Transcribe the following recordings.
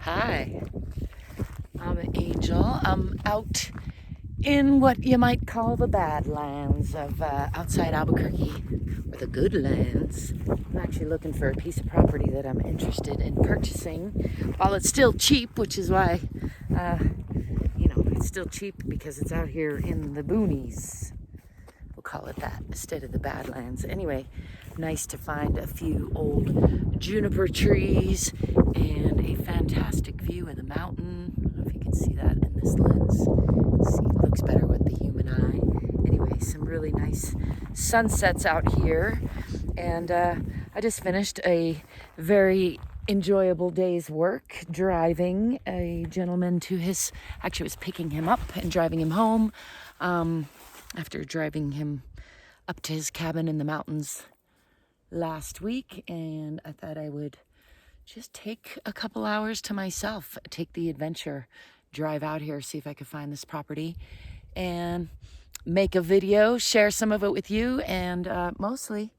Hi, I'm Angel. I'm out in what you might call the Badlands of outside Albuquerque, or the good lands. I'm actually looking for a piece of property that I'm interested in purchasing while it's still cheap, which is why, it's still cheap because it's out here in the boonies. We'll call it that instead of the Badlands. Anyway, nice to find a few old juniper trees and a fantastic view of the mountain. I don't know if you can see that in this lens. See, it looks better with the human eye. Anyway, some really nice sunsets out here. And I just finished a very enjoyable day's work driving a gentleman to his, actually it was picking him up and driving him home. After driving him up to his cabin in the mountains last week, and I thought I would just take a couple hours to myself, take the adventure, drive out here, see if I could find this property, and make a video, share some of it with you, and mostly,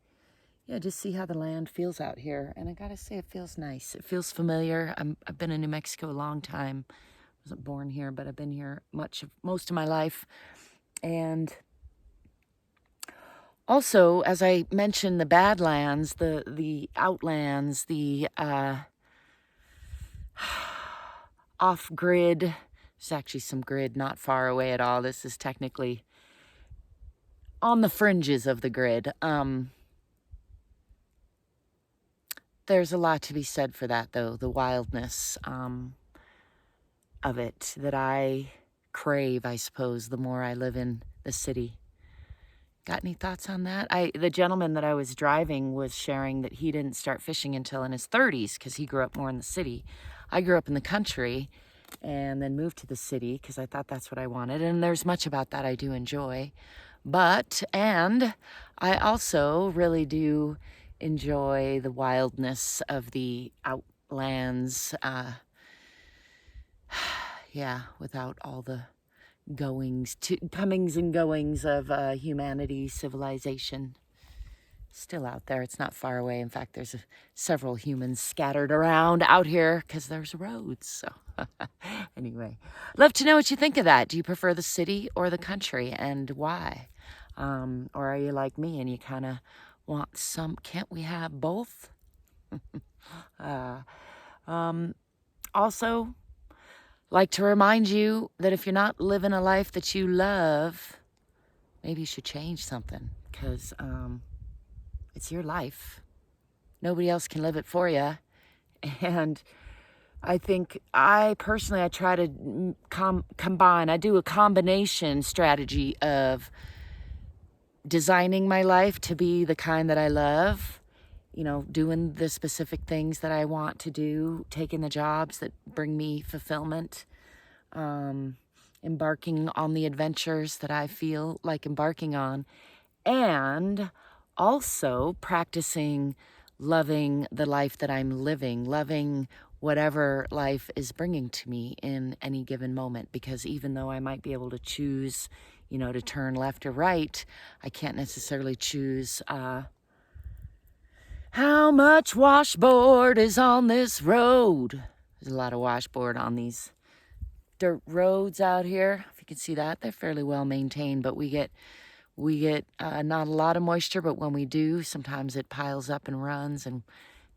just see how the land feels out here. And I gotta say, it feels nice. It feels familiar. I've been in New Mexico a long time. I wasn't born here, but I've been here most of my life. And also, as I mentioned, the Badlands, the Outlands, the off-grid. There's actually some grid not far away at all. This is technically on the fringes of the grid. There's a lot to be said for that, though, the wildness of it that I crave, I suppose, the more I live in the city. Got any thoughts on that? The gentleman that I was driving was sharing that he didn't start fishing until in his 30s because he grew up more in the city. I grew up in the country and then moved to the city because I thought that's what I wanted. And there's much about that I do enjoy. And I also really do enjoy the wildness of the Outlands. Without all the comings and goings of humanity, civilization. Still out there. It's not far away. In fact, there's several humans scattered around out here because there's roads. So anyway, love to know what you think of that. Do you prefer the city or the country, and why? Or are you like me and you kind of want can't we have both? Also, like to remind you that if you're not living a life that you love, maybe you should change something, because it's your life. Nobody else can live it for you. And I think I try to combine. I do a combination strategy of designing my life to be the kind that I love, doing the specific things that I want to do, taking the jobs that bring me fulfillment, embarking on the adventures that I feel like embarking on, and also practicing loving the life that I'm living, loving whatever life is bringing to me in any given moment. Because even though I might be able to choose, to turn left or right, I can't necessarily choose how much washboard is on this road. There's a lot of washboard on these dirt roads out here. If you can see that, they're fairly well maintained, but we get not a lot of moisture, but when we do, sometimes it piles up and runs, and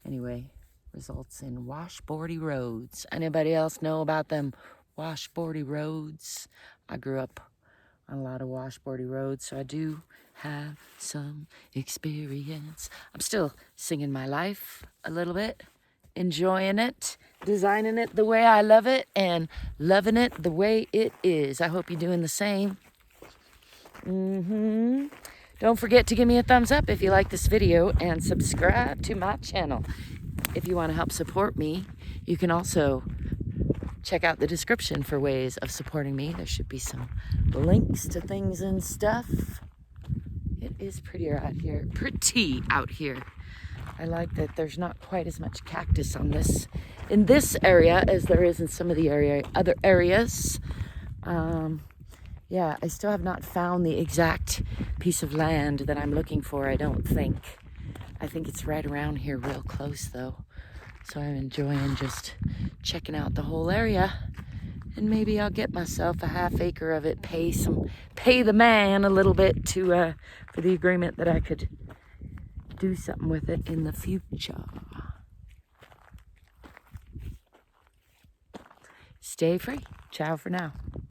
anyway, results in washboardy roads. Anybody else know about them washboardy roads? I grew up on a lot of washboardy roads, so I do have some experience. I'm still singing my life a little bit, enjoying it, designing it the way I love it, and loving it the way it is. I hope you're doing the same. Don't forget to give me a thumbs up if you like this video, and subscribe to my channel. If you want to help support me, you can also check out the description for ways of supporting me. There should be some links to things and stuff. It is pretty out here. I like that there's not quite as much cactus in this area as there is in some of the other areas. I still have not found the exact piece of land that I'm looking for, I don't think. I think it's right around here real close, though. So I'm enjoying just checking out the whole area. And maybe I'll get myself a ½ acre of it, pay the man a little bit to for the agreement that I could do something with it in the future. Stay free. Ciao for now.